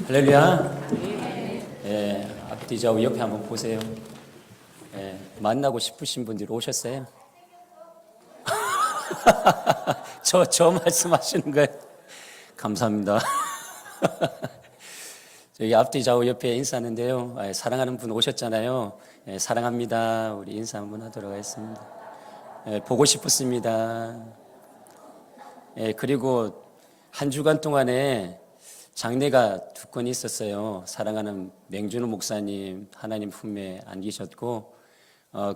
할렐루야. 앞뒤 좌우 옆에 한번 보세요. 만나고 싶으신 분들이 오셨어요? 저 말씀하시는 거예요? 감사합니다. 저희 앞뒤 좌우 옆에 인사하는데요. 사랑하는 분 오셨잖아요. 사랑합니다. 우리 인사 한번 하도록 하겠습니다. 보고 싶었습니다. 그리고 한 주간 동안에 장례가 2건 있었어요. 사랑하는 맹준호 목사님 하나님 품에 안기셨고,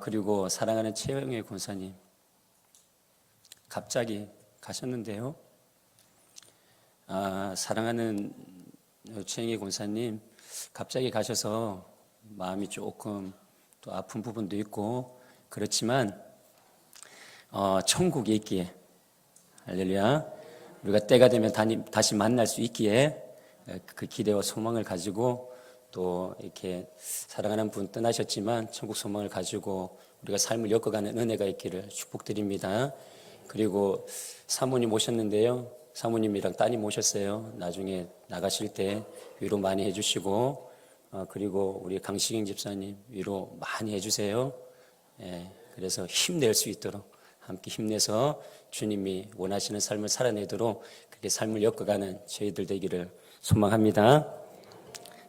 그리고 사랑하는 최영애 권사님 갑자기 가셨는데요. 사랑하는 최영애 권사님 갑자기 가셔서 마음이 조금 또 아픈 부분도 있고 그렇지만 천국에 있기에, 할렐루야, 우리가 때가 되면 다시 만날 수 있기에 그 기대와 소망을 가지고, 또 이렇게 사랑하는 분 떠나셨지만 천국 소망을 가지고 우리가 삶을 엮어가는 은혜가 있기를 축복드립니다. 그리고 사모님 오셨는데요. 사모님이랑 따님 오셨어요. 나중에 나가실 때 위로 많이 해주시고, 그리고 우리 강시경 집사님 위로 많이 해주세요. 그래서 힘낼 수 있도록 함께 힘내서 주님이 원하시는 삶을 살아내도록 그렇게 삶을 엮어가는 저희들 되기를 소망합니다.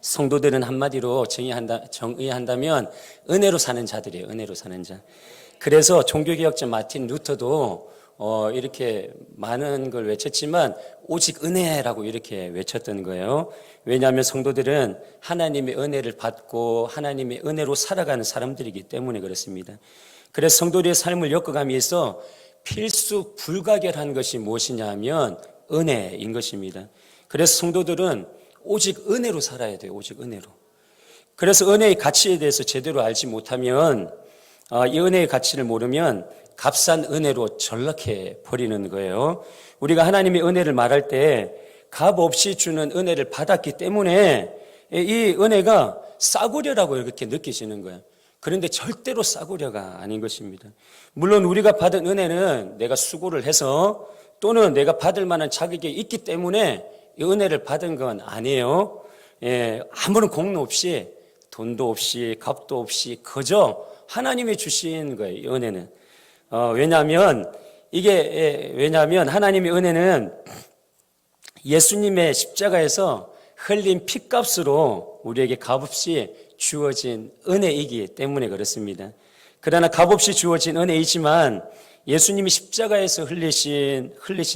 성도들은 한마디로 정의한다면 은혜로 사는 자들이에요. 은혜로 사는 자. 그래서 종교개혁자 마틴 루터도 이렇게 많은 걸 외쳤지만 오직 은혜라고 이렇게 외쳤던 거예요. 왜냐하면 성도들은 하나님의 은혜를 받고 하나님의 은혜로 살아가는 사람들이기 때문에 그렇습니다. 그래서 성도들의 삶을 엮어가기 위해서 필수 불가결한 것이 무엇이냐 하면 은혜인 것입니다. 그래서 성도들은 오직 은혜로 살아야 돼요. 오직 은혜로. 그래서 은혜의 가치에 대해서 제대로 알지 못하면, 이 은혜의 가치를 모르면 값싼 은혜로 전락해 버리는 거예요. 우리가 하나님의 은혜를 말할 때 값 없이 주는 은혜를 받았기 때문에 이 은혜가 싸구려라고 이렇게 느끼시는 거예요. 그런데 절대로 싸구려가 아닌 것입니다. 물론 우리가 받은 은혜는 내가 수고를 해서 또는 내가 받을 만한 자격이 있기 때문에 이 은혜를 받은 건 아니에요. 아무런 공로 없이, 돈도 없이, 값도 없이 그저 하나님이 주신 거예요. 이 은혜는. 왜냐하면 하나님의 은혜는 예수님의 십자가에서 흘린 피값으로 우리에게 값없이 주어진 은혜이기 때문에 그렇습니다. 그러나 값없이 주어진 은혜이지만 예수님이 십자가에서 흘리신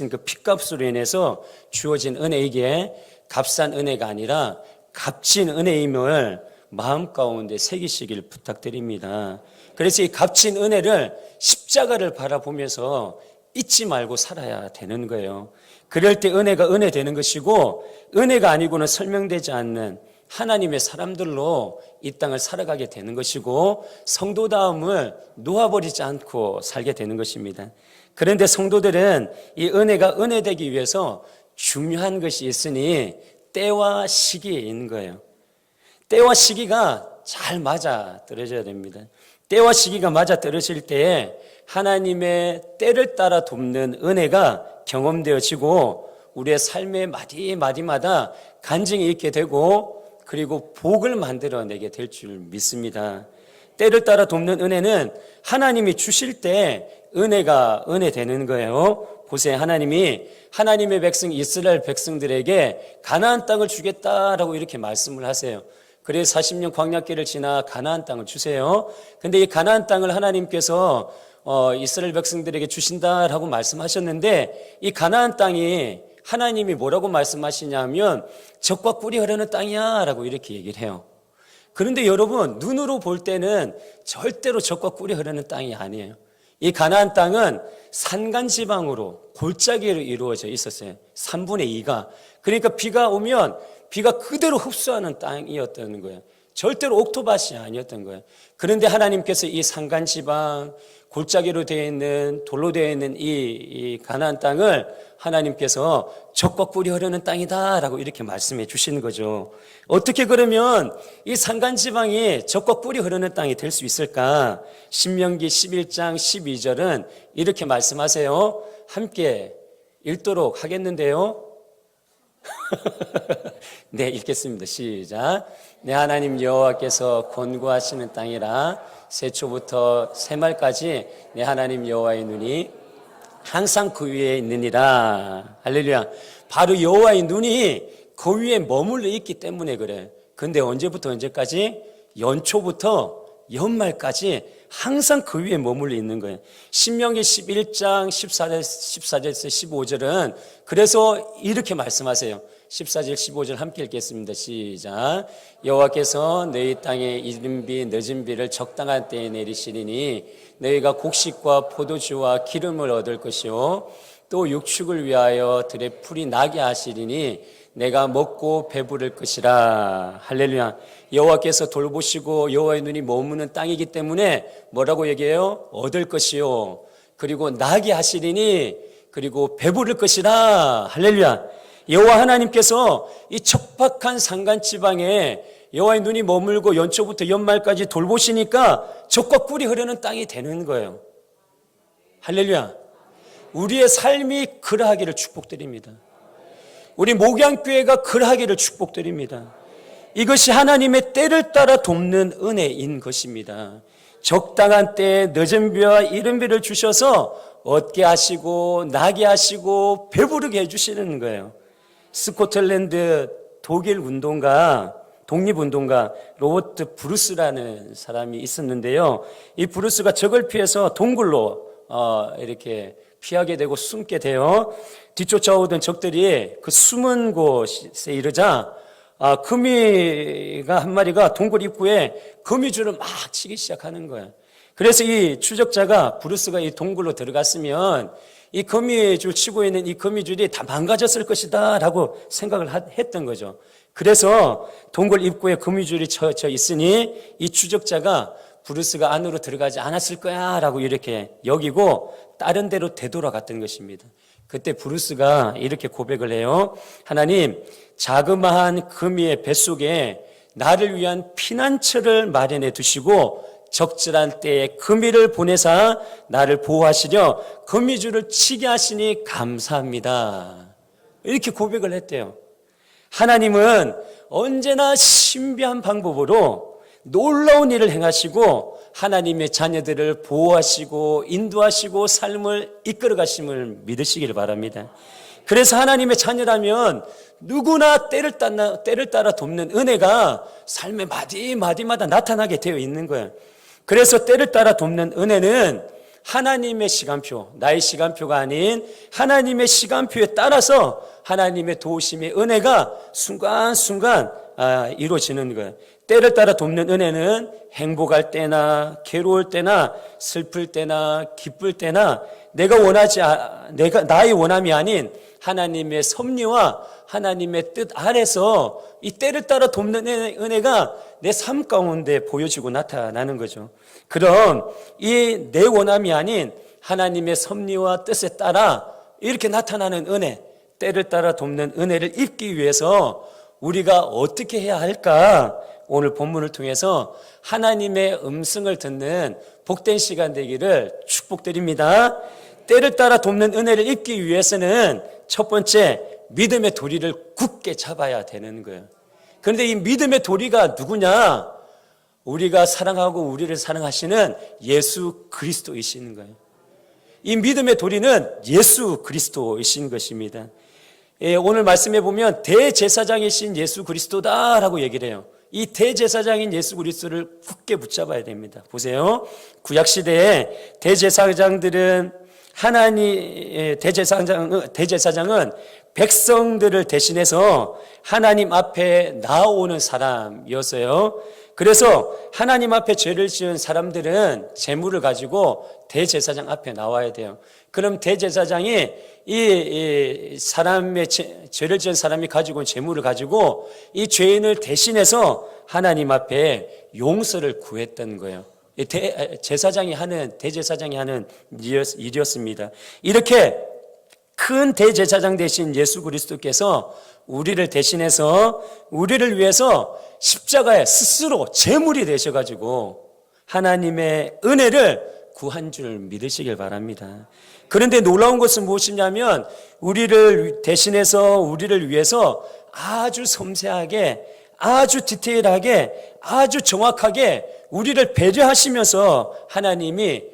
그 피값으로 인해서 주어진 은혜이기에 값싼 은혜가 아니라 값진 은혜임을 마음 가운데 새기시길 부탁드립니다. 그래서 이 값진 은혜를, 십자가를 바라보면서 잊지 말고 살아야 되는 거예요. 그럴 때 은혜가 은혜 되는 것이고, 은혜가 아니고는 설명되지 않는 하나님의 사람들로 이 땅을 살아가게 되는 것이고, 성도다움을 놓아버리지 않고 살게 되는 것입니다. 그런데 성도들은 이 은혜가 은혜되기 위해서 중요한 것이 있으니 때와 시기인 거예요. 때와 시기가 잘 맞아 떨어져야 됩니다. 때와 시기가 맞아 떨어질 때에 하나님의 때를 따라 돕는 은혜가 경험되어지고 우리의 삶의 마디마디마다 간증이 있게 되고, 그리고 복을 만들어내게 될 줄 믿습니다. 때를 따라 돕는 은혜는 하나님이 주실 때 은혜가 은혜 되는 거예요. 보세요. 하나님의 백성 이스라엘 백성들에게 가나안 땅을 주겠다라고 이렇게 말씀을 하세요. 그래서 40년 광야길을 지나 가나안 땅을 주세요. 근데 이 가나안 땅을 하나님께서 이스라엘 백성들에게 주신다라고 말씀하셨는데, 이 가나안 땅이 하나님이 뭐라고 말씀하시냐면 젖과 꿀이 흐르는 땅이야 라고 이렇게 얘기를 해요. 그런데 여러분, 눈으로 볼 때는 절대로 젖과 꿀이 흐르는 땅이 아니에요. 이 가나안 땅은 산간지방으로 골짜기로 이루어져 있었어요. 3분의 2가. 그러니까 비가 오면 비가 그대로 흡수하는 땅이었다는 거예요. 절대로 옥토밭이 아니었던 거예요. 그런데 하나님께서 이 산간지방, 골짜기로 되어 있는, 돌로 되어 있는 이 가나안 땅을 하나님께서 젖과 꿀이 흐르는 땅이다 라고 이렇게 말씀해 주시는 거죠. 어떻게 그러면 이 산간지방이 젖과 꿀이 흐르는 땅이 될 수 있을까? 신명기 11장 12절은 이렇게 말씀하세요. 함께 읽도록 하겠는데요. 네, 읽겠습니다. 시작. 내 하나님 여호와께서 권고하시는 땅이라 세초부터 새말까지 내 하나님 여호와의 눈이 항상 그 위에 있느니라. 할렐루야. 바로 여호와의 눈이 그 위에 머물러 있기 때문에 그래. 근데 언제부터 언제까지? 연초부터 연말까지 항상 그 위에 머물러 있는 거예요. 신명기 11장 14절에서 15절은 그래서 이렇게 말씀하세요. 14절 15절 함께 읽겠습니다. 시작. 여호와께서 너희 땅에 이른 비 늦은 비를 적당한 때에 내리시리니 너희가 곡식과 포도주와 기름을 얻을 것이요 또 육축을 위하여 들에 풀이 나게 하시리니 내가 먹고 배부를 것이라. 할렐루야. 여호와께서 돌보시고 여호와의 눈이 머무는 땅이기 때문에 뭐라고 얘기해요? 얻을 것이요 그리고 나게 하시리니 그리고 배부를 것이라. 할렐루야. 여호와 하나님께서 이 척박한 산간지방에 여호와의 눈이 머물고 연초부터 연말까지 돌보시니까 젖과 꿀이 흐르는 땅이 되는 거예요. 할렐루야. 우리의 삶이 그러하기를 축복드립니다. 우리 목양교회가 그러하기를 축복드립니다. 이것이 하나님의 때를 따라 돕는 은혜인 것입니다. 적당한 때에 늦은 비와 이른 비를 주셔서 얻게 하시고 나게 하시고 배부르게 해주시는 거예요. 스코틀랜드 독일 운동가 독립운동가 로버트 브루스라는 사람이 있었는데요. 이 브루스가 적을 피해서 동굴로 이렇게 피하게 되고 숨게 돼요. 뒤쫓아오던 적들이 그 숨은 곳에 이르자 거미가 한 마리가 동굴 입구에 거미줄을 막 치기 시작하는 거예요. 그래서 이 추적자가 브루스가 이 동굴로 들어갔으면 이 거미줄 치고 있는 이 거미줄이 다 망가졌을 것이다 라고 생각을 했던 거죠. 그래서 동굴 입구에 거미줄이 쳐져 있으니 이 추적자가 브루스가 안으로 들어가지 않았을 거야 라고 이렇게 여기고 다른 데로 되돌아갔던 것입니다. 그때 브루스가 이렇게 고백을 해요. 하나님, 자그마한 거미의 뱃속에 나를 위한 피난처를 마련해 두시고 적절한 때에 거미를 보내사 나를 보호하시려 거미줄을 치게 하시니 감사합니다. 이렇게 고백을 했대요. 하나님은 언제나 신비한 방법으로 놀라운 일을 행하시고 하나님의 자녀들을 보호하시고 인도하시고 삶을 이끌어 가심을 믿으시길 바랍니다. 그래서 하나님의 자녀라면 누구나 때를 따라 돕는 은혜가 삶의 마디마다 나타나게 되어 있는 거예요. 그래서 때를 따라 돕는 은혜는 하나님의 시간표, 나의 시간표가 아닌 하나님의 시간표에 따라서 하나님의 도우심의 은혜가 순간순간 이루어지는 거예요. 때를 따라 돕는 은혜는 행복할 때나 괴로울 때나 슬플 때나 기쁠 때나 나의 원함이 아닌 하나님의 섭리와 하나님의 뜻 아래서 이 때를 따라 돕는 은혜가 내 삶 가운데 보여지고 나타나는 거죠. 그럼 이 내 원함이 아닌 하나님의 섭리와 뜻에 따라 이렇게 나타나는 은혜, 때를 따라 돕는 은혜를 입기 위해서 우리가 어떻게 해야 할까? 오늘 본문을 통해서 하나님의 음성을 듣는 복된 시간 되기를 축복드립니다. 때를 따라 돕는 은혜를 입기 위해서는 첫 번째, 믿음의 도리를 굳게 잡아야 되는 거예요. 그런데 이 믿음의 도리가 누구냐? 우리가 사랑하고 우리를 사랑하시는 예수 그리스도이신 거예요. 이 믿음의 도리는 예수 그리스도이신 것입니다. 오늘 말씀해 보면 대제사장이신 예수 그리스도다라고 얘기를 해요. 이 대제사장인 예수 그리스도를 굳게 붙잡아야 됩니다. 보세요. 구약시대에 대제사장들은 대제사장은 백성들을 대신해서 하나님 앞에 나오는 사람이었어요. 그래서 하나님 앞에 죄를 지은 사람들은 제물을 가지고 대제사장 앞에 나와야 돼요. 그럼 대제사장이 이 사람의 죄를 지은 사람이 가지고 온 제물을 가지고 이 죄인을 대신해서 하나님 앞에 용서를 구했던 거예요. 대제사장이 하는 일이었습니다. 이렇게 큰 대제사장 대신 예수 그리스도께서 우리를 대신해서 우리를 위해서 십자가에 스스로 제물이 되셔가지고 하나님의 은혜를 구한 줄 믿으시길 바랍니다. 그런데 놀라운 것은 무엇이냐면 우리를 대신해서 우리를 위해서 아주 섬세하게, 아주 디테일하게, 아주 정확하게 우리를 배려하시면서 하나님의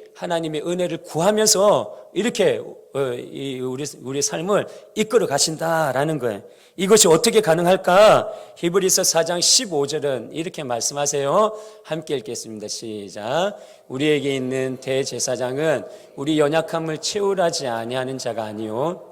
은혜를 구하면서 이렇게 우리 삶을 이끌어 가신다라는 거예요. 이것이 어떻게 가능할까? 히브리서 4장 15절은 이렇게 말씀하세요. 함께 읽겠습니다. 시작. 우리에게 있는 대제사장은 우리 연약함을 채울하지 아니하는 자가 아니요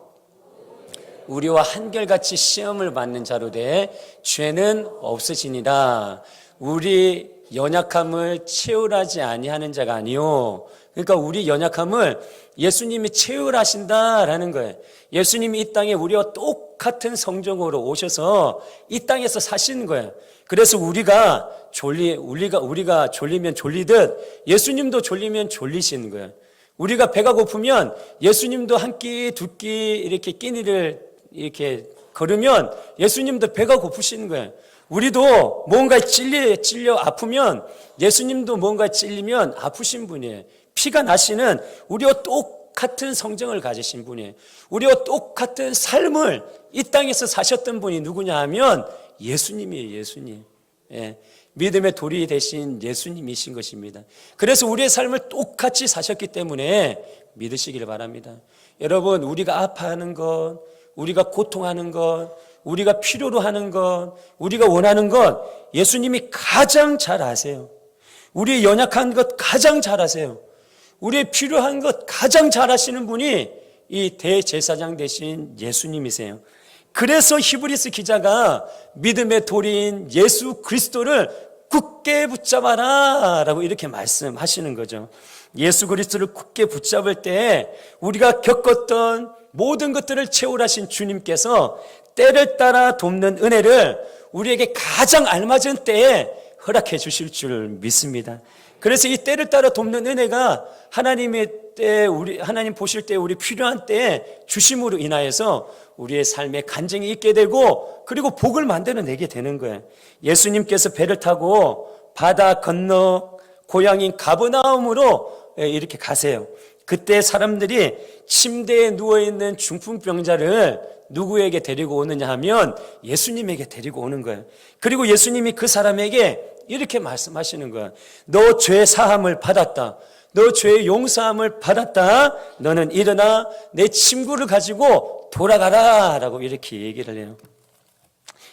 우리와 한결같이 시험을 받는 자로 돼 죄는 없으시니라. 우리 연약함을 채울하지 아니하는 자가 아니요. 그러니까 우리 연약함을 예수님이 채울하신다라는 거예요. 예수님이 이 땅에 우리와 똑같은 성정으로 오셔서 이 땅에서 사시는 거예요. 그래서 우리가 졸리면 졸리듯 예수님도 졸리면 졸리시는 거예요. 우리가 배가 고프면 예수님도 한 끼, 두 끼 이렇게 끼니를 이렇게 걸으면 예수님도 배가 고프시는 거예요. 우리도 뭔가 찔려 아프면 예수님도 뭔가 찔리면 아프신 분이에요. 피가 나시는 우리와 똑같은 성정을 가지신 분이에요. 우리와 똑같은 삶을 이 땅에서 사셨던 분이 누구냐 하면 예수님이에요. 예수님. 예. 믿음의 돌이 되신 예수님이신 것입니다. 그래서 우리의 삶을 똑같이 사셨기 때문에 믿으시길 바랍니다. 여러분, 우리가 아파하는 것, 우리가 고통하는 것, 우리가 필요로 하는 것, 우리가 원하는 것 예수님이 가장 잘 아세요. 우리의 연약한 것 가장 잘 아세요. 우리의 필요한 것 가장 잘 아시는 분이 이 대제사장 되신 예수님이세요. 그래서 히브리서 기자가 믿음의 돌인 예수 그리스도를 굳게 붙잡아라 라고 이렇게 말씀하시는 거죠. 예수 그리스도를 굳게 붙잡을 때 우리가 겪었던 모든 것들을 채울하신 주님께서 때를 따라 돕는 은혜를 우리에게 가장 알맞은 때에 허락해 주실 줄 믿습니다. 그래서 이 때를 따라 돕는 은혜가 하나님 보실 때 우리 필요한 때에 주심으로 인하여서 우리의 삶에 간증이 있게 되고 그리고 복을 만들어내게 되는 거예요. 예수님께서 배를 타고 바다 건너 고향인 가버나움으로 이렇게 가세요. 그때 사람들이 침대에 누워있는 중풍병자를 누구에게 데리고 오느냐 하면 예수님에게 데리고 오는 거예요. 그리고 예수님이 그 사람에게 이렇게 말씀하시는 거예요. 너 죄 사함을 받았다. 너 죄의 용서함을 받았다. 너는 일어나 내 친구를 가지고 돌아가라 라고 이렇게 얘기를 해요.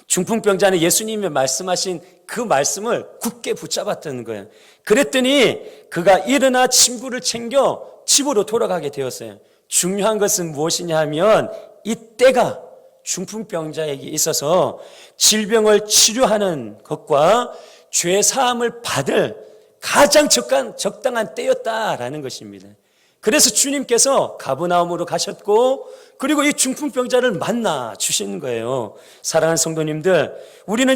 중풍병자는 예수님이 말씀하신 그 말씀을 굳게 붙잡았던 거예요. 그랬더니 그가 일어나 친구를 챙겨 집으로 돌아가게 되었어요. 중요한 것은 무엇이냐 하면 이때가 중풍병자에게 있어서 질병을 치료하는 것과 죄 사함을 받을 가장 적당한 때였다라는 것입니다. 그래서 주님께서 가버나움으로 가셨고 그리고 이 중풍병자를 만나 주시는 거예요. 사랑하는 성도님들, 우리가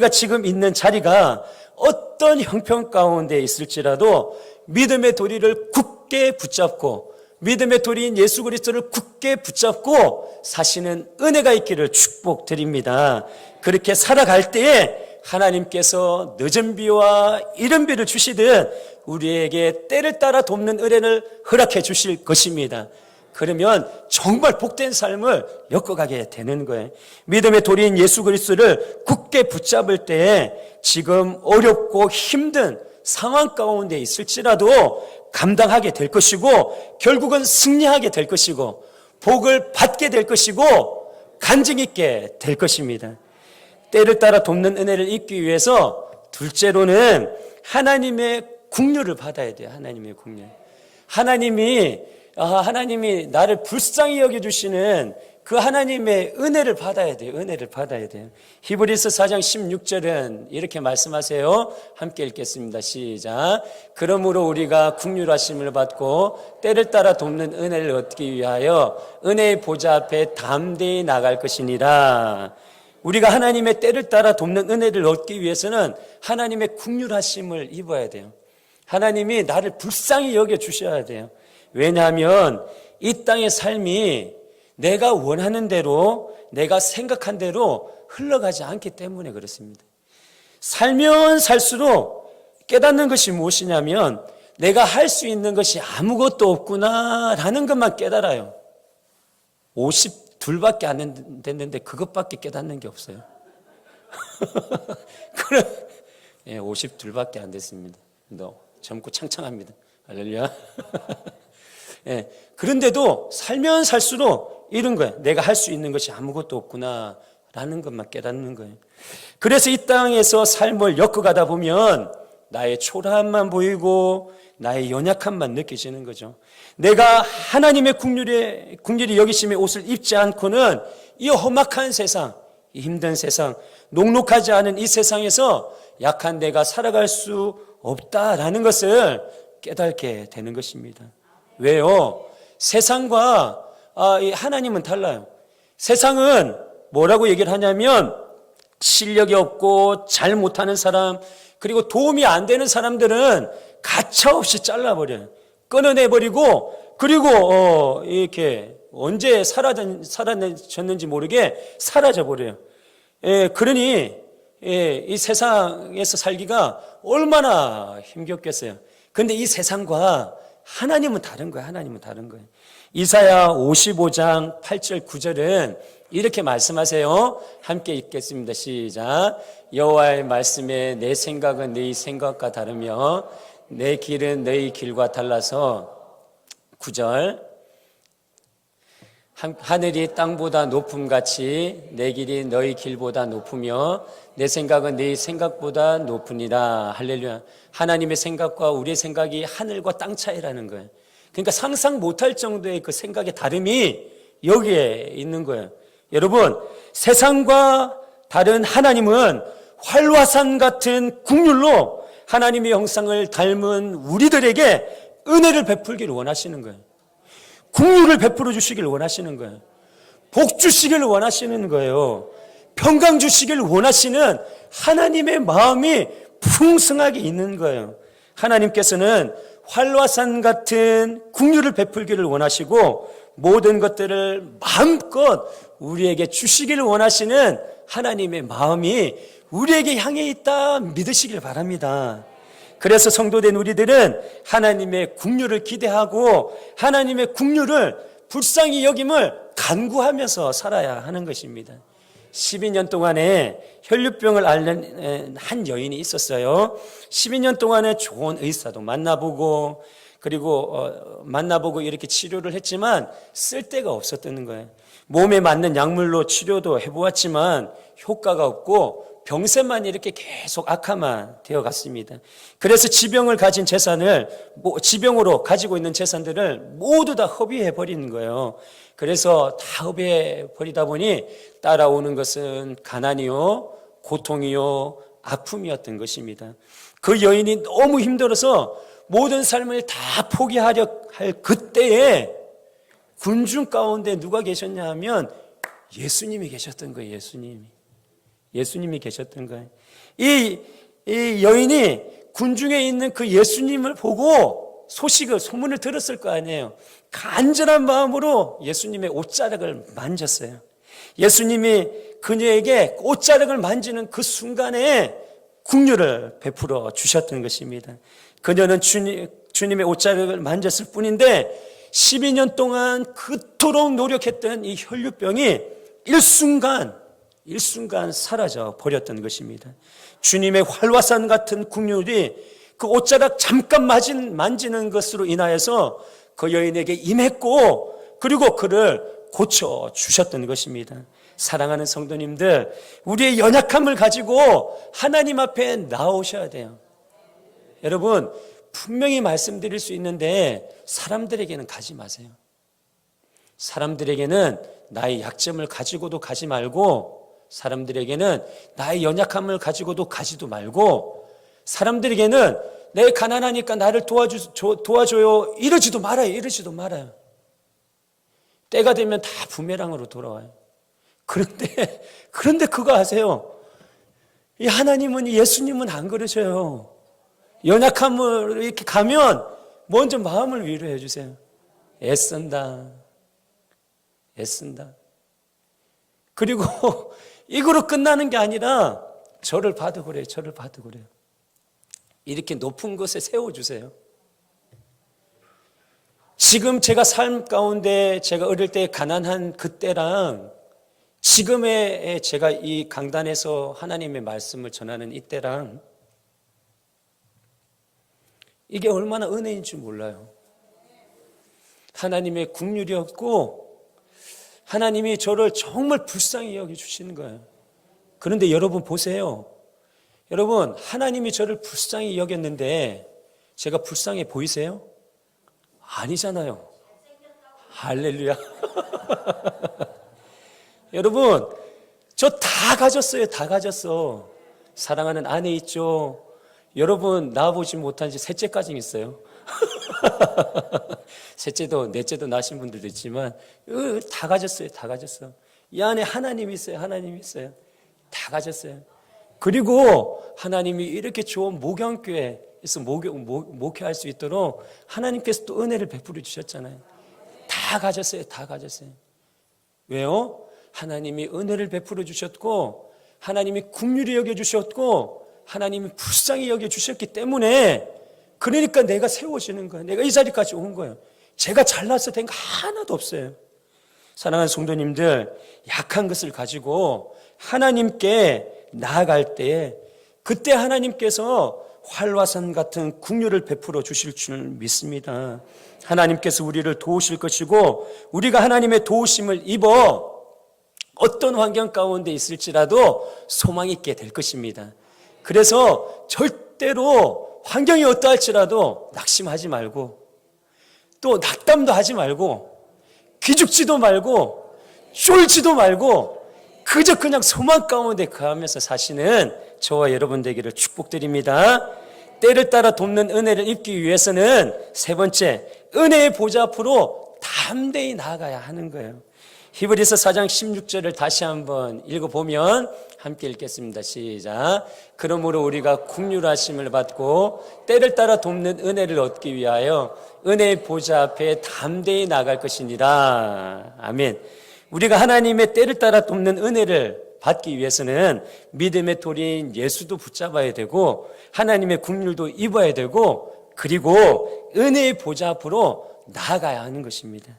지금 있는 자리가 어떤 형편 가운데 있을지라도 믿음의 도리를 굳게 붙잡고 믿음의 도리인 예수 그리스도를 굳게 붙잡고 사시는 은혜가 있기를 축복드립니다. 그렇게 살아갈 때에 하나님께서 늦은 비와 이른 비를 주시듯 우리에게 때를 따라 돕는 은혜를 허락해 주실 것입니다. 그러면 정말 복된 삶을 엮어가게 되는 거예요. 믿음의 도리인 예수 그리스도를 굳게 붙잡을 때 지금 어렵고 힘든 상황 가운데 있을지라도 감당하게 될 것이고 결국은 승리하게 될 것이고 복을 받게 될 것이고 간증 있게 될 것입니다. 때를 따라 돕는 은혜를 잊기 위해서 둘째로는 하나님의 긍휼을 받아야 돼요. 하나님의 긍휼. 하나님이 나를 불쌍히 여겨주시는 그 하나님의 은혜를 받아야 돼요. 은혜를 받아야 돼요. 히브리서 4장 16절은 이렇게 말씀하세요. 함께 읽겠습니다. 시작. 그러므로 우리가 긍휼하심을 받고 때를 따라 돕는 은혜를 얻기 위하여 은혜의 보좌 앞에 담대히 나갈 것이니라. 우리가 하나님의 때를 따라 돕는 은혜를 얻기 위해서는 하나님의 긍휼하심을 입어야 돼요. 하나님이 나를 불쌍히 여겨주셔야 돼요. 왜냐하면 이 땅의 삶이 내가 원하는 대로 내가 생각한 대로 흘러가지 않기 때문에 그렇습니다. 살면 살수록 깨닫는 것이 무엇이냐면 내가 할 수 있는 것이 아무것도 없구나라는 것만 깨달아요. 52밖에 안 됐는데 그것밖에 깨닫는 게 없어요. 그럼 52밖에 안 됐습니다. 너 젊고 창창합니다. 할렐루야. 예, 그런데도 살면 살수록 이런 거예요. 내가 할 수 있는 것이 아무것도 없구나라는 것만 깨닫는 거예요. 그래서 이 땅에서 삶을 엮어가다 보면 나의 초라함만 보이고 나의 연약함만 느껴지는 거죠. 내가 하나님의 긍휼히 여기심의 옷을 입지 않고는 이 험악한 세상, 이 힘든 세상, 녹록하지 않은 이 세상에서 약한 내가 살아갈 수 없다라는 것을 깨닫게 되는 것입니다. 왜요? 세상과 하나님은 달라요. 세상은 뭐라고 얘기를 하냐면 실력이 없고 잘 못하는 사람, 그리고 도움이 안 되는 사람들은 가차없이 잘라버려요. 끊어내버리고, 그리고 이렇게 언제 사라졌는지 모르게 사라져버려요. 그러니 이 세상에서 살기가 얼마나 힘겹겠어요. 근데 이 세상과 하나님은 다른 거예요. 하나님은 다른 거예요. 이사야 55장 8절 9절은 이렇게 말씀하세요. 함께 읽겠습니다. 시작. 여호와의 말씀에 내 생각은 너희 생각과 다르며 내 길은 너희 길과 달라서 9절. 하늘이 땅보다 높음같이 내 길이 너희 길보다 높으며 내 생각은 너희 생각보다 높으니라. 할렐루야. 하나님의 생각과 우리의 생각이 하늘과 땅 차이라는 거예요. 그러니까 상상 못할 정도의 그 생각의 다름이 여기에 있는 거예요. 여러분, 세상과 다른 하나님은 활화산 같은 긍휼로 하나님의 형상을 닮은 우리들에게 은혜를 베풀기를 원하시는 거예요. 긍휼을 베풀어 주시기를 원하시는 거예요. 복 주시기를 원하시는 거예요. 평강 주시기를 원하시는 하나님의 마음이 풍성하게 있는 거예요. 하나님께서는 활화산 같은 긍휼을 베풀기를 원하시고 모든 것들을 마음껏 우리에게 주시기를 원하시는 하나님의 마음이 우리에게 향해 있다 믿으시길 바랍니다. 그래서 성도된 우리들은 하나님의 긍휼을 기대하고 하나님의 긍휼을 불쌍히 여김을 간구하면서 살아야 하는 것입니다. 12년 동안에 혈류병을 앓는 한 여인이 있었어요. 12년 동안에 좋은 의사도 만나보고 만나보고 이렇게 치료를 했지만 쓸데가 없었다는 거예요. 몸에 맞는 약물로 치료도 해보았지만 효과가 없고 병세만 이렇게 계속 악화만 되어갔습니다. 그래서 지병으로 가지고 있는 재산들을 모두 다 허비해버리는 거예요. 그래서 다 허비해버리다 보니 따라오는 것은 가난이요, 고통이요, 아픔이었던 것입니다. 그 여인이 너무 힘들어서 모든 삶을 다 포기하려 할 그때에 군중 가운데 누가 계셨냐 하면 예수님이 계셨던 거예요. 예수님이 계셨던 거예요. 이 여인이 군중에 있는 그 예수님을 보고 소문을 들었을 거 아니에요. 간절한 마음으로 예수님의 옷자락을 만졌어요. 예수님이 그녀에게 옷자락을 만지는 그 순간에 긍휼을 베풀어 주셨던 것입니다. 그녀는 주님의 옷자락을 만졌을 뿐인데 12년 동안 그토록 노력했던 이 혈류병이 일순간 사라져 버렸던 것입니다. 주님의 활화산 같은 긍휼이 그 옷자락 잠깐 만지는 것으로 인하여서 그 여인에게 임했고 그리고 그를 고쳐 주셨던 것입니다. 사랑하는 성도님들, 우리의 연약함을 가지고 하나님 앞에 나오셔야 돼요. 여러분, 분명히 말씀드릴 수 있는데 사람들에게는 가지 마세요. 사람들에게는 나의 약점을 가지고도 가지 말고, 사람들에게는 나의 연약함을 가지고도 가지도 말고, 사람들에게는 내 가난하니까 나를 도와줘요 이러지도 말아요. 때가 되면 다 부메랑으로 돌아와요. 그런데 그거 아세요? 이 하나님은, 예수님은 안 그러셔요. 연약함을 이렇게 가면 먼저 마음을 위로해 주세요. 애쓴다. 그리고 이거로 끝나는 게 아니라 저를 봐도 그래요. 이렇게 높은 곳에 세워주세요. 지금 제가 삶 가운데 제가 어릴 때 가난한 그때랑 지금의 제가 이 강단에서 하나님의 말씀을 전하는 이때랑 이게 얼마나 은혜인 줄 몰라요. 하나님의 긍휼이었고 하나님이 저를 정말 불쌍히 여겨주시는 거예요. 그런데 여러분 보세요. 여러분, 하나님이 저를 불쌍히 여겼는데 제가 불쌍해 보이세요? 아니잖아요. 할렐루야. 여러분, 저 다 가졌어요. 다 가졌어. 사랑하는 아내 있죠. 여러분, 낳아보지 못한 지 셋째까지 있어요. 셋째도 넷째도 낳으신 분들도 있지만 다 가졌어요. 다 가졌어. 이 안에 하나님이 있어요. 하나님이 있어요. 다 가졌어요. 그리고 하나님이 이렇게 좋은 목양교회에서 목회할 수 있도록 하나님께서 또 은혜를 베풀어 주셨잖아요. 다 가졌어요. 다 가졌어요. 왜요? 하나님이 은혜를 베풀어 주셨고 하나님이 긍휼히 여겨 주셨고 하나님이 불쌍히 여겨 주셨기 때문에 그러니까 내가 세워지는 거예요. 내가 이 자리까지 온 거예요. 제가 잘나서 된 거 하나도 없어요. 사랑하는 성도님들, 약한 것을 가지고 하나님께 나아갈 때에 그때 하나님께서 활화산 같은 긍휼을 베풀어 주실 줄 믿습니다. 하나님께서 우리를 도우실 것이고 우리가 하나님의 도우심을 입어 어떤 환경 가운데 있을지라도 소망 있게 될 것입니다. 그래서 절대로 환경이 어떠할지라도 낙심하지 말고 또 낙담도 하지 말고 기죽지도 말고 쫄지도 말고 그저 그냥 소망 가운데 거하면서 사시는 저와 여러분 되기를 축복드립니다. 때를 따라 돕는 은혜를 입기 위해서는 세 번째, 은혜의 보좌 앞으로 담대히 나아가야 하는 거예요. 히브리서 4장 16절을 다시 한번 읽어보면 함께 읽겠습니다. 시작. 그러므로 우리가 긍휼하심을 받고 때를 따라 돕는 은혜를 얻기 위하여 은혜의 보좌 앞에 담대히 나아갈 것이니라. 아멘. 우리가 하나님의 때를 따라 돕는 은혜를 받기 위해서는 믿음의 돌인 예수도 붙잡아야 되고 하나님의 긍휼도 입어야 되고 그리고 은혜의 보좌 앞으로 나아가야 하는 것입니다.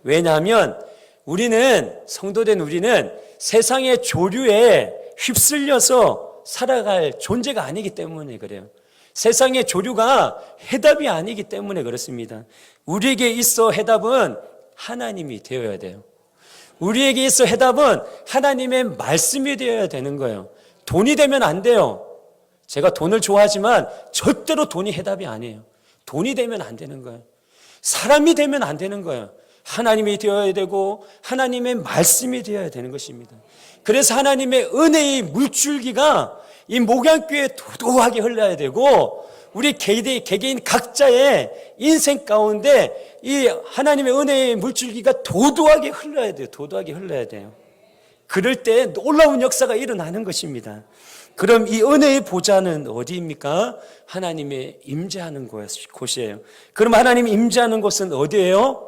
왜냐하면 우리는 성도된 우리는 세상의 조류에 휩쓸려서 살아갈 존재가 아니기 때문에 그래요. 세상의 조류가 해답이 아니기 때문에 그렇습니다. 우리에게 있어 해답은 하나님이 되어야 돼요. 우리에게 있어 해답은 하나님의 말씀이 되어야 되는 거예요. 돈이 되면 안 돼요. 제가 돈을 좋아하지만 절대로 돈이 해답이 아니에요. 돈이 되면 안 되는 거예요. 사람이 되면 안 되는 거예요. 하나님이 되어야 되고 하나님의 말씀이 되어야 되는 것입니다. 그래서 하나님의 은혜의 물줄기가 이 목양교회에 도도하게 흘러야 되고 우리 개개인 각자의 인생 가운데 이 하나님의 은혜의 물줄기가 도도하게 흘러야 돼요. 도도하게 흘러야 돼요. 그럴 때 놀라운 역사가 일어나는 것입니다. 그럼 이 은혜의 보좌는 어디입니까? 하나님의 임재하는 곳이에요. 그럼 하나님이 임재하는 곳은 어디예요?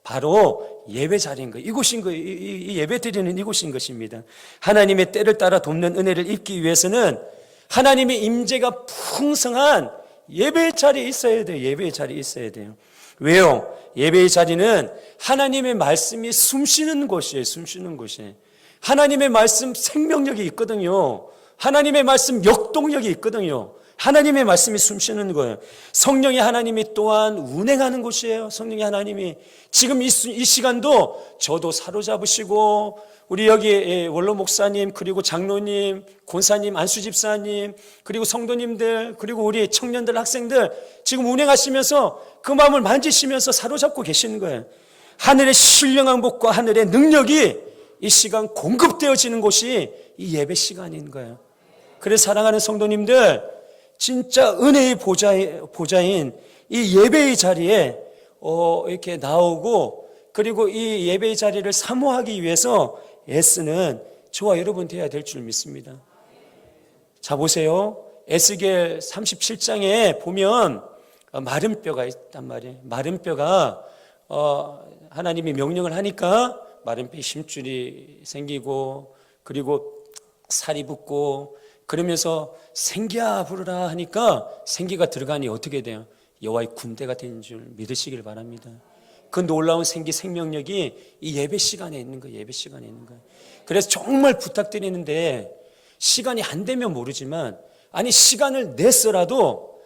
바로 예배 자리인 거예요. 이곳인 거예요. 이 예배 드리는 이곳인 것입니다. 하나님의 때를 따라 돕는 은혜를 입기 위해서는 하나님의 임재가 풍성한 예배의 자리에 있어야 돼요. 예배의 자리에 있어야 돼요. 왜요? 예배의 자리는 하나님의 말씀이 숨쉬는 곳이에요. 숨쉬는 곳이에요. 하나님의 말씀 생명력이 있거든요. 하나님의 말씀 역동력이 있거든요. 하나님의 말씀이 숨쉬는 거예요. 성령의 하나님이 또한 운행하는 곳이에요. 성령의 하나님이 지금 이 시간도 저도 사로잡으시고 우리 여기 원로 목사님 그리고 장로님, 권사님, 안수 집사님 그리고 성도님들 그리고 우리 청년들 학생들 지금 운행하시면서 그 마음을 만지시면서 사로잡고 계시는 거예요. 하늘의 신령한 복과 하늘의 능력이 이 시간 공급되어지는 곳이 이 예배 시간인 거예요. 그래서 사랑하는 성도님들 진짜 은혜의 보좌인 이 예배의 자리에 이렇게 나오고 그리고 이 예배의 자리를 사모하기 위해서 애쓰는 저와 여러분 되어야 될 줄 믿습니다. 자 보세요. 에스겔 37장에 보면 마른 뼈가 있단 말이에요. 마른 뼈가 하나님이 명령을 하니까 마른 뼈에 힘줄이 생기고 그리고 살이 붙고 그러면서 생기야 부르라 하니까 생기가 들어가니 어떻게 돼요? 여호와의 군대가 된 줄 믿으시길 바랍니다. 그 놀라운 생명력이 이 예배 시간에 있는 거예요. 예배 시간에 있는 거예요. 그래서 정말 부탁드리는데 시간이 안 되면 모르지만 아니 시간을 냈어라도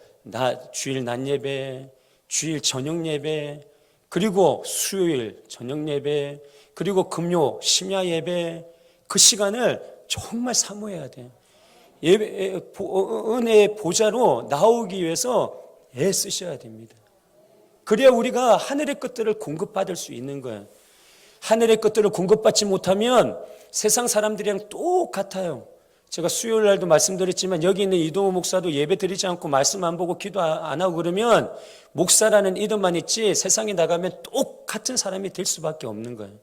주일 낮 예배, 주일 저녁 예배, 그리고 수요일 저녁 예배, 그리고 금요 심야 예배 그 시간을 정말 사모해야 돼요. 은혜의 보좌로 나오기 위해서 애쓰셔야 됩니다. 그래야 우리가 하늘의 것들을 공급받을 수 있는 거예요. 하늘의 것들을 공급받지 못하면 세상 사람들이랑 똑같아요. 제가 수요일 날도 말씀드렸지만 여기 있는 이동호 목사도 예배 드리지 않고 말씀 안 보고 기도 안 하고 그러면 목사라는 이름만 있지 세상에 나가면 똑같은 사람이 될 수밖에 없는 거예요.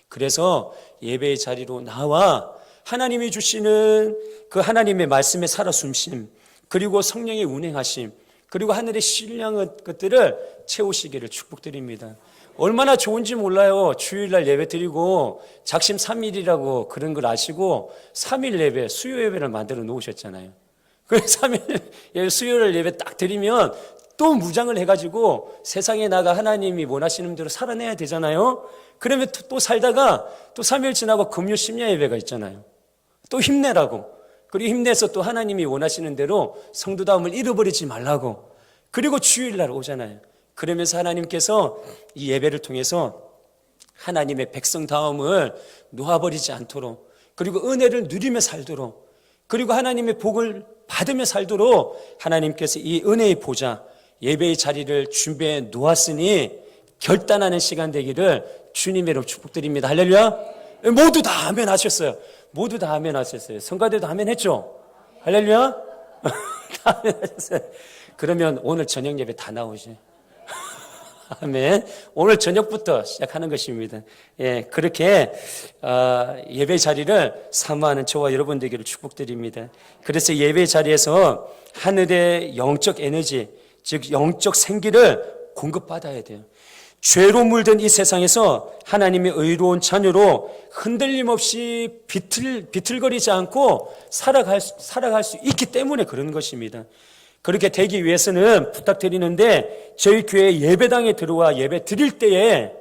그래서 예배의 자리로 나와 하나님이 주시는 그 하나님의 말씀에 살아 숨심, 그리고 성령의 운행하심, 그리고 하늘의 신령한 것들을 채우시기를 축복드립니다. 얼마나 좋은지 몰라요. 주일날 예배 드리고 작심 3일이라고 그런 걸 아시고 3일 예배, 수요 예배를 만들어 놓으셨잖아요. 그 3일 수요일 예배 딱 드리면 또 무장을 해가지고 세상에 나가 하나님이 원하시는 대로 살아내야 되잖아요. 그러면 또 살다가 또 3일 지나고 금요 심야 예배가 있잖아요. 또 힘내라고. 그리고 힘내서 또 하나님이 원하시는 대로 성도다움을 잃어버리지 말라고. 그리고 주일날 오잖아요. 그러면서 하나님께서 이 예배를 통해서 하나님의 백성다움을 놓아버리지 않도록, 그리고 은혜를 누리며 살도록, 그리고 하나님의 복을 받으며 살도록 하나님께서 이 은혜의 보좌, 예배의 자리를 준비해 놓았으니 결단하는 시간 되기를 주님의 이름으로 축복드립니다. 할렐루야. 모두 다 아멘 하셨어요. 모두 다 아멘 하셨어요. 성가대도 아멘 했죠? 할렐루야. 다 아멘 하셨어요. 그러면 오늘 저녁 예배 다 나오지. 아멘. 오늘 저녁부터 시작하는 것입니다. 예, 그렇게 예배 자리를 사모하는 저와 여러분 되기를 축복드립니다. 그래서 예배 자리에서 하늘의 영적 에너지, 즉 영적 생기를 공급받아야 돼요. 죄로 물든 이 세상에서 하나님의 의로운 자녀로 흔들림 없이 비틀거리지 않고 살아갈 수 있기 때문에 그런 것입니다. 그렇게 되기 위해서는 부탁드리는데 저희 교회 예배당에 들어와 예배 드릴 때에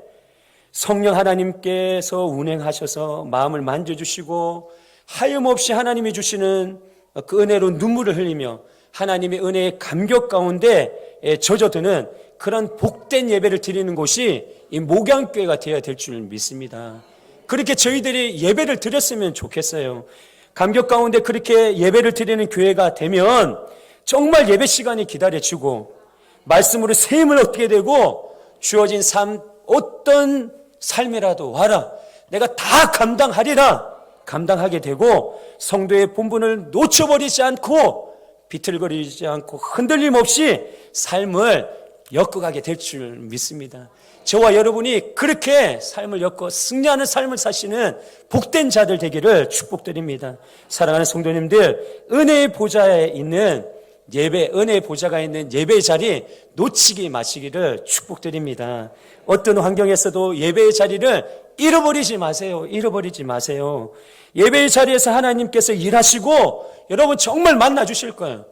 성령 하나님께서 운행하셔서 마음을 만져주시고 하염없이 하나님이 주시는 그 은혜로 눈물을 흘리며 하나님의 은혜의 감격 가운데 젖어드는 그런 복된 예배를 드리는 곳이 이 목양교회가 되어야 될 줄 믿습니다. 그렇게 저희들이 예배를 드렸으면 좋겠어요. 감격 가운데 그렇게 예배를 드리는 교회가 되면 정말 예배 시간이 기다려지고 말씀으로 세임을 얻게 되고 주어진 삶, 어떤 삶이라도 와라, 내가 다 감당하게 되고 성도의 본분을 놓쳐버리지 않고 비틀거리지 않고 흔들림 없이 삶을 엮어가게 될 줄 믿습니다. 저와 여러분이 그렇게 삶을 엮어 승리하는 삶을 사시는 복된 자들 되기를 축복드립니다. 사랑하는 성도님들, 은혜의 보좌에 있는 예배, 은혜의 보좌가 있는 예배의 자리 놓치기 마시기를 축복드립니다. 어떤 환경에서도 예배의 자리를 잃어버리지 마세요. 예배의 자리에서 하나님께서 일하시고 여러분 정말 만나 주실 거예요.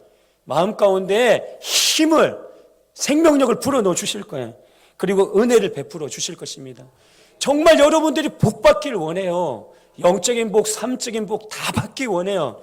마음 가운데 힘을, 생명력을 불어넣어 주실 거예요. 그리고 은혜를 베풀어 주실 것입니다. 정말 여러분들이 복 받길 원해요. 영적인 복, 삶적인 복 다 받기 원해요.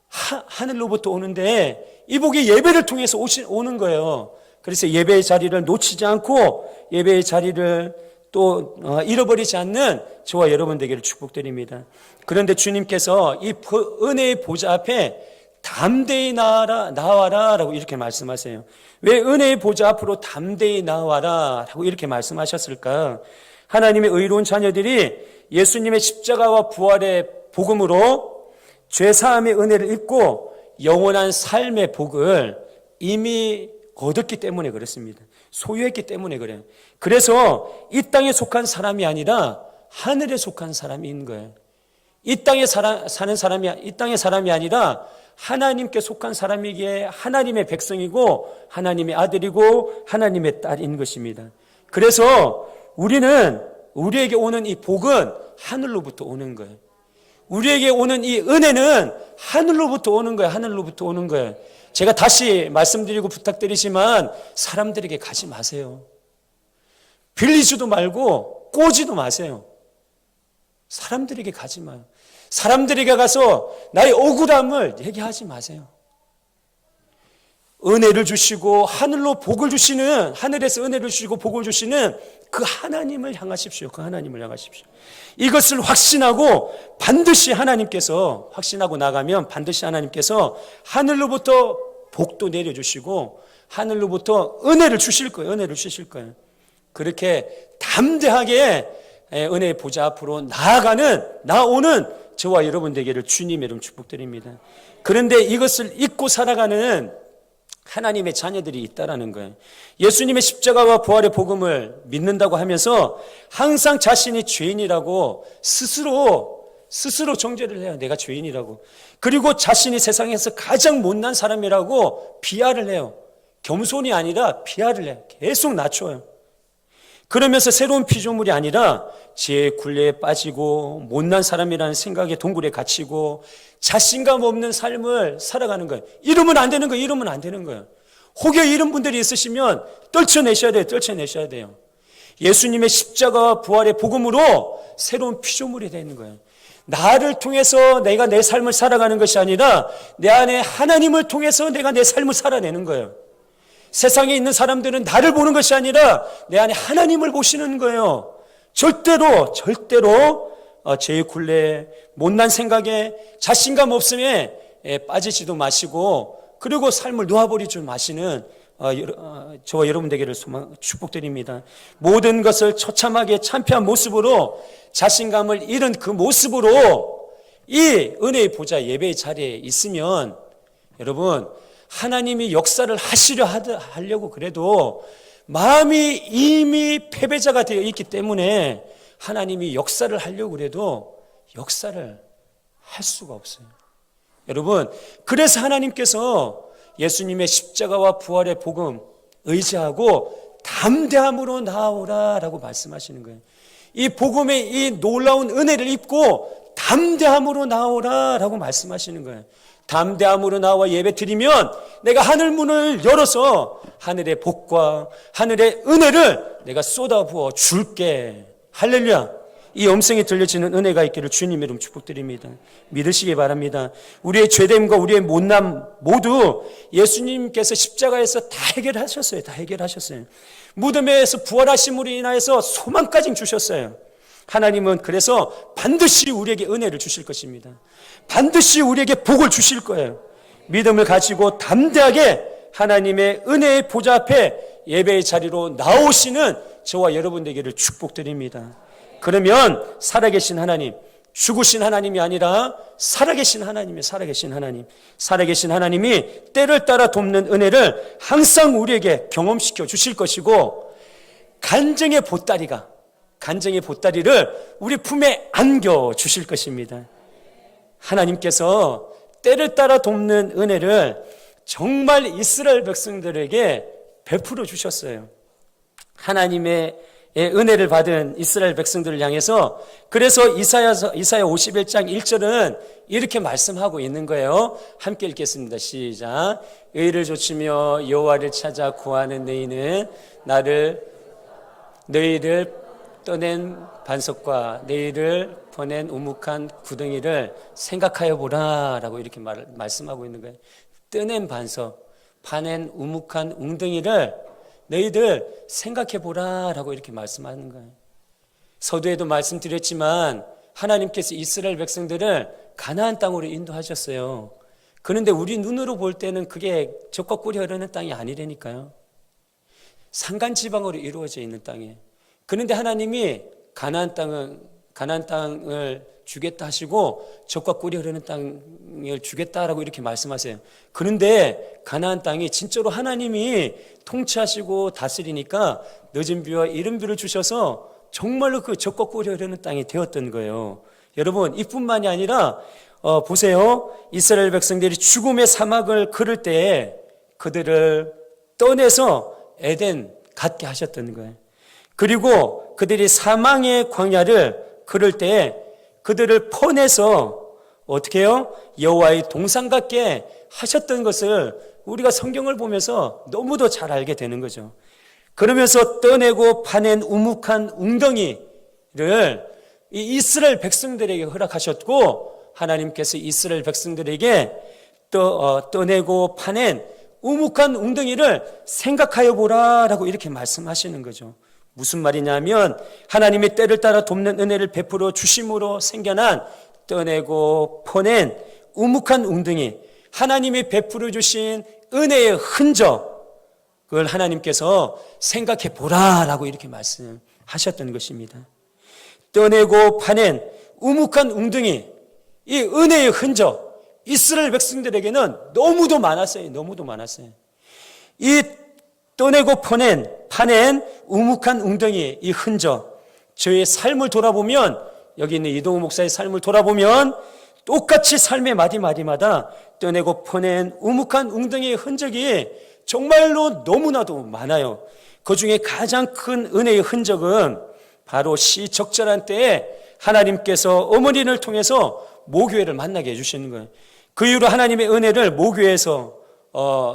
하늘로부터 오는데 이 복이 예배를 통해서 오는 거예요. 그래서 예배의 자리를 놓치지 않고 예배의 자리를 또 잃어버리지 않는 저와 여러분 되기를 축복드립니다. 그런데 주님께서 이 은혜의 보좌 앞에 담대히 나와라 라고 이렇게 말씀하세요. 왜 은혜의 보좌 앞으로 담대히 나와라 라고 이렇게 말씀하셨을까? 하나님의 의로운 자녀들이 예수님의 십자가와 부활의 복음으로 죄사함의 은혜를 입고 영원한 삶의 복을 이미 얻었기 때문에 그렇습니다. 소유했기 때문에 그래요. 그래서 이 땅에 속한 사람이 아니라 하늘에 속한 사람이 있는 거예요. 이 땅에 사는 사람이, 이 땅의 사람이 아니라 하나님께 속한 사람이기에 하나님의 백성이고 하나님의 아들이고 하나님의 딸인 것입니다. 그래서 우리에게 오는 이 복은 하늘로부터 오는 거예요. 우리에게 오는 이 은혜는 하늘로부터 오는 거예요. 제가 다시 말씀드리고 부탁드리지만 사람들에게 가지 마세요. 빌리지도 말고 꼬지도 마세요. 사람들에게 가지 마요. 사람들에게 가서 나의 억울함을 얘기하지 마세요. 은혜를 주시고 하늘로 복을 주시는, 하늘에서 은혜를 주시고 복을 주시는 그 하나님을 향하십시오. 그 하나님을 향하십시오. 이것을 확신하고 반드시 하나님께서, 확신하고 나가면 반드시 하나님께서 하늘로부터 복도 내려주시고 하늘로부터 은혜를 주실 거예요. 은혜를 주실 거예요. 그렇게 담대하게 은혜의 보좌 앞으로 나아오는 저와 여러분 되기를 주님의 이름 축복드립니다. 그런데 이것을 잊고 살아가는 하나님의 자녀들이 있다라는 거예요. 예수님의 십자가와 부활의 복음을 믿는다고 하면서 항상 자신이 죄인이라고 스스로 정죄를 해요. 내가 죄인이라고. 그리고 자신이 세상에서 가장 못난 사람이라고 비하를 해요. 겸손이 아니라 비하를 해요. 계속 낮춰요. 그러면서 새로운 피조물이 아니라 제 굴레에 빠지고 못난 사람이라는 생각에 동굴에 갇히고 자신감 없는 삶을 살아가는 거예요. 이러면 안 되는 거예요. 이러면 안 되는 거예요. 혹여 이런 분들이 있으시면 떨쳐내셔야 돼요. 떨쳐내셔야 돼요. 예수님의 십자가와 부활의 복음으로 새로운 피조물이 되는 거예요. 나를 통해서 내가 내 삶을 살아가는 것이 아니라 내 안에 하나님을 통해서 내가 내 삶을 살아내는 거예요. 세상에 있는 사람들은 나를 보는 것이 아니라 내 안에 하나님을 보시는 거예요. 절대로 제 굴레, 못난 생각에 자신감 없음에 빠지지도 마시고 그리고 삶을 놓아버리지 마시는 저와 여러분 되기를 축복드립니다. 모든 것을 처참하게 참패한 모습으로 자신감을 잃은 그 모습으로 이 은혜의 보좌 예배의 자리에 있으면 여러분 하나님이 역사를 하려고 그래도 마음이 이미 패배자가 되어 있기 때문에 하나님이 역사를 하려고 그래도 역사를 할 수가 없어요. 여러분, 그래서 하나님께서 예수님의 십자가와 부활의 복음 의지하고 담대함으로 나아오라라고 말씀하시는 거예요. 이 복음의 이 놀라운 은혜를 입고 담대함으로 나아오라라고 말씀하시는 거예요. 담대함으로 나와 예배 드리면 내가 하늘 문을 열어서 하늘의 복과 하늘의 은혜를 내가 쏟아부어 줄게. 할렐루야. 이 음성이 들려지는 은혜가 있기를 주님의 이름 축복드립니다. 믿으시기 바랍니다. 우리의 죄됨과 우리의 못남 모두 예수님께서 십자가에서 다 해결하셨어요. 다 해결하셨어요. 무덤에서 부활하심으로 인하여서 소망까지 주셨어요. 하나님은 그래서 반드시 우리에게 은혜를 주실 것입니다. 반드시 우리에게 복을 주실 거예요. 믿음을 가지고 담대하게 하나님의 은혜의 보좌 앞에 예배의 자리로 나오시는 저와 여러분 되기를 축복드립니다. 그러면 살아계신 하나님, 죽으신 하나님이 아니라 살아계신 하나님이에요. 살아계신 하나님. 살아계신 하나님이 때를 따라 돕는 은혜를 항상 우리에게 경험시켜 주실 것이고 간증의 보따리를 우리 품에 안겨 주실 것입니다. 하나님께서 때를 따라 돕는 은혜를 정말 이스라엘 백성들에게 베풀어 주셨어요. 하나님의 은혜를 받은 이스라엘 백성들을 향해서 그래서 이사야 51장 1절은 이렇게 말씀하고 있는 거예요. 함께 읽겠습니다. 시작. 의를 좇으며 여호와를 찾아 구하는 너희는 너희를 떠낸 반석과 너희를 보낸 우묵한 구덩이를 생각하여 보라 라고 이렇게 말씀하고 있는 거예요. 떠낸 반석, 파낸 우묵한 웅덩이를 너희들 생각해 보라 라고 이렇게 말씀하는 거예요. 서두에도 말씀드렸지만 하나님께서 이스라엘 백성들을 가나안 땅으로 인도하셨어요. 그런데 우리 눈으로 볼 때는 그게 젖과 꿀이 흐르는 땅이 아니라니까요. 산간지방으로 이루어져 있는 땅이에요. 그런데 하나님이 가나안 땅을 주겠다 하시고 젖과 꿀이 흐르는 땅을 주겠다라고 이렇게 말씀하세요. 그런데 가나안 땅이 진짜로 하나님이 통치하시고 다스리니까 늦은 비와 이른 비를 주셔서 정말로 그 젖과 꿀이 흐르는 땅이 되었던 거예요. 여러분, 이뿐만이 아니라 보세요. 이스라엘 백성들이 죽음의 사막을 걸을 때 그들을 떠내서 에덴 갖게 하셨던 거예요. 그리고 그들이 사망의 광야를 걸을 때 그들을 퍼내서 어떻게 해요? 여호와의 동상 같게 하셨던 것을 우리가 성경을 보면서 너무도 잘 알게 되는 거죠. 그러면서 떠내고 파낸 우묵한 웅덩이를 이 이스라엘 백성들에게 허락하셨고, 하나님께서 이스라엘 백성들에게 떠내고 파낸 우묵한 웅덩이를 생각하여 보라라고 이렇게 말씀하시는 거죠. 무슨 말이냐면 하나님의 때를 따라 돕는 은혜를 베풀어 주심으로 생겨난 떠내고 퍼낸 우묵한 웅덩이, 하나님이 베풀어 주신 은혜의 흔적, 그걸 하나님께서 생각해 보라라고 이렇게 말씀하셨던 것입니다. 떠내고 파낸 우묵한 웅덩이, 이 은혜의 흔적, 이스라엘 백성들에게는 너무도 많았어요. 너무도 많았어요. 이 떠내고 파낸 우묵한 웅덩이의 이 흔적, 저의 삶을 돌아보면, 여기 있는 이동우 목사의 삶을 돌아보면 똑같이 삶의 마디마디마다 떠내고 퍼낸 우묵한 웅덩이의 흔적이 정말로 너무나도 많아요. 그 중에 가장 큰 은혜의 흔적은 바로 시적절한 때에 하나님께서 어머니를 통해서 모교회를 만나게 해주시는 거예요. 그 이후로 하나님의 은혜를 모교회에서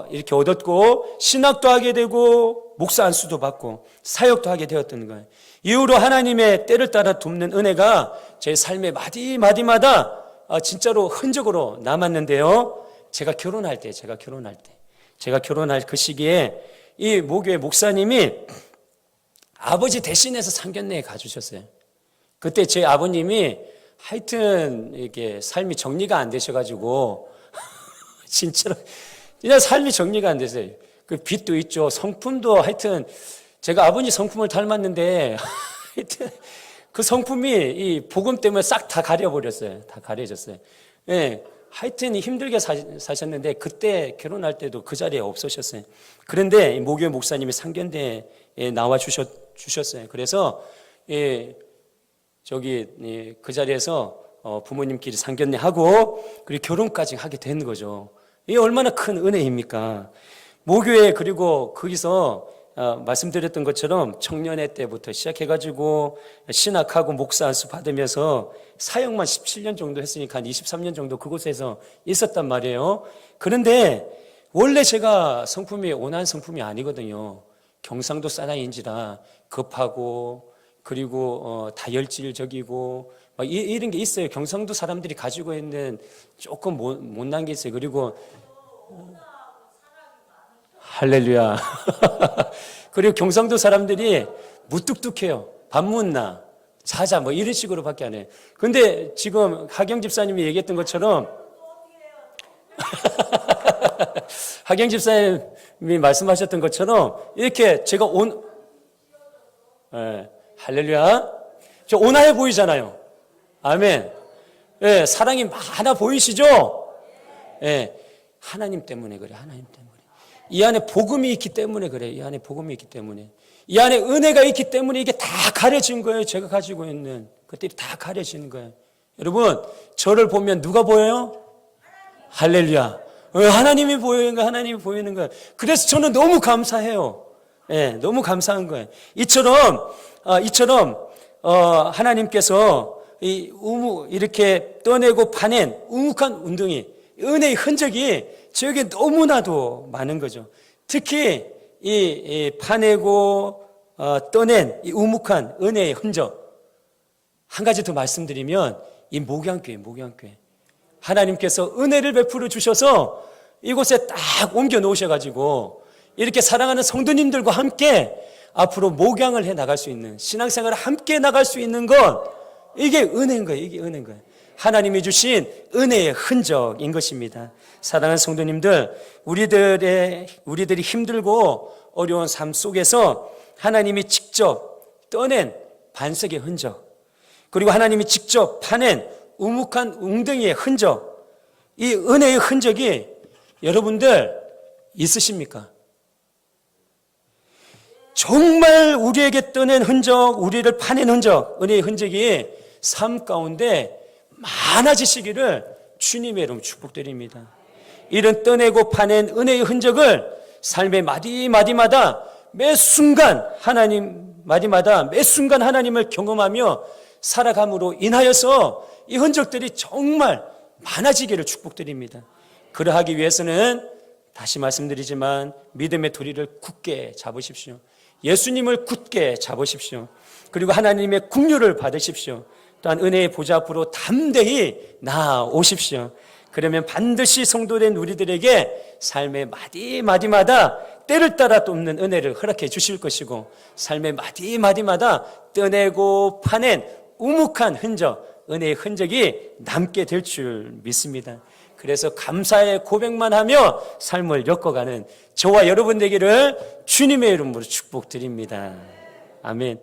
이렇게 얻었고, 신학도 하게 되고, 목사 안수도 받고, 사역도 하게 되었던 거예요. 이후로 하나님의 때를 따라 돕는 은혜가 제 삶의 마디마디마다 진짜로 흔적으로 남았는데요. 제가 결혼할 그 시기에 이 모교회 목사님이 아버지 대신해서 상견례에 가주셨어요. 그때 제 아버님이 하여튼 이렇게 삶이 정리가 안 되셔가지고 진짜로 그냥 삶이 정리가 안 됐어요. 그 빚도 있죠. 성품도 하여튼 제가 아버지 성품을 닮았는데 하여튼 그 성품이 이 복음 때문에 싹 다 가려버렸어요. 다 가려졌어요. 예, 하여튼 힘들게 사셨는데 그때 결혼할 때도 그 자리에 없으셨어요. 그런데 모교회 목사님이 상견례에 나와 주셨어요. 그래서 그 자리에서 부모님끼리 상견례하고 그리고 결혼까지 하게 된 거죠. 이게 얼마나 큰 은혜입니까? 모교회, 그리고 거기서 말씀드렸던 것처럼 청년회 때부터 시작해가지고 신학하고 목사 안수 받으면서 사역만 17년 정도 했으니까 한 23년 정도 그곳에서 있었단 말이에요. 그런데 원래 제가 성품이 온화한 성품이 아니거든요. 경상도 사나이인지라 급하고, 그리고 다혈질적이고 막 이런 게 있어요. 경상도 사람들이 가지고 있는 조금 못난 게 있어요. 그리고 할렐루야. 그리고 경상도 사람들이 무뚝뚝해요. 밥 묻나 자자 뭐 이런 식으로밖에 안 해요. 근데 지금 하경 집사님이 얘기했던 것처럼 하경 집사님이 말씀하셨던 것처럼 이렇게 제가 할렐루야. 저 온화해 보이잖아요. 아멘. 예, 사랑이 많아 보이시죠? 예, 하나님 때문에 그래. 하나님 때문에. 이 안에 복음이 있기 때문에 그래. 이 안에 복음이 있기 때문에. 이 안에 은혜가 있기 때문에 이게 다 가려진 거예요. 제가 가지고 있는 것들이 다 가려지는 거예요. 여러분, 저를 보면 누가 보여요? 할렐루야. 하나님이 보이는 거예요. 하나님이 보이는 거예요. 그래서 저는 너무 감사해요. 예, 너무 감사한 거예요. 이처럼 하나님께서 이렇게 떠내고 파낸 우묵한 웅덩이, 은혜의 흔적이 저에게 너무나도 많은 거죠. 특히 이 파내고 떠낸 이 우묵한 은혜의 흔적, 한 가지 더 말씀드리면 이 목양교회 하나님께서 은혜를 베풀어 주셔서 이곳에 딱 옮겨 놓으셔가지고 이렇게 사랑하는 성도님들과 함께 앞으로 목양을 해 나갈 수 있는, 신앙생활을 함께 나갈 수 있는 것, 이게 은혜인 거예요. 이게 은혜인 거예요. 하나님이 주신 은혜의 흔적인 것입니다. 사랑하는 성도님들, 우리들이 힘들고 어려운 삶 속에서 하나님이 직접 떠낸 반석의 흔적, 그리고 하나님이 직접 파낸 우묵한 웅덩이의 흔적, 이 은혜의 흔적이 여러분들 있으십니까? 정말 우리에게 떠낸 흔적, 우리를 파낸 흔적, 은혜의 흔적이 삶 가운데 많아지시기를 주님의 이름으로 축복드립니다. 이런 떠내고 파낸 은혜의 흔적을 삶의 마디마디마다 매 순간 하나님을 경험하며 살아감으로 인하여서 이 흔적들이 정말 많아지기를 축복드립니다. 그러하기 위해서는 다시 말씀드리지만 믿음의 도리를 굳게 잡으십시오. 예수님을 굳게 잡으십시오. 그리고 하나님의 긍휼을 받으십시오. 또한 은혜의 보좌 앞으로 담대히 나아오십시오. 그러면 반드시 성도된 우리들에게 삶의 마디마디마다 때를 따라 돕는 은혜를 허락해 주실 것이고, 삶의 마디마디마다 떠내고 파낸 우묵한 흔적, 은혜의 흔적이 남게 될 줄 믿습니다. 그래서 감사의 고백만 하며 삶을 엮어가는 저와 여러분 되기를 주님의 이름으로 축복드립니다. 아멘.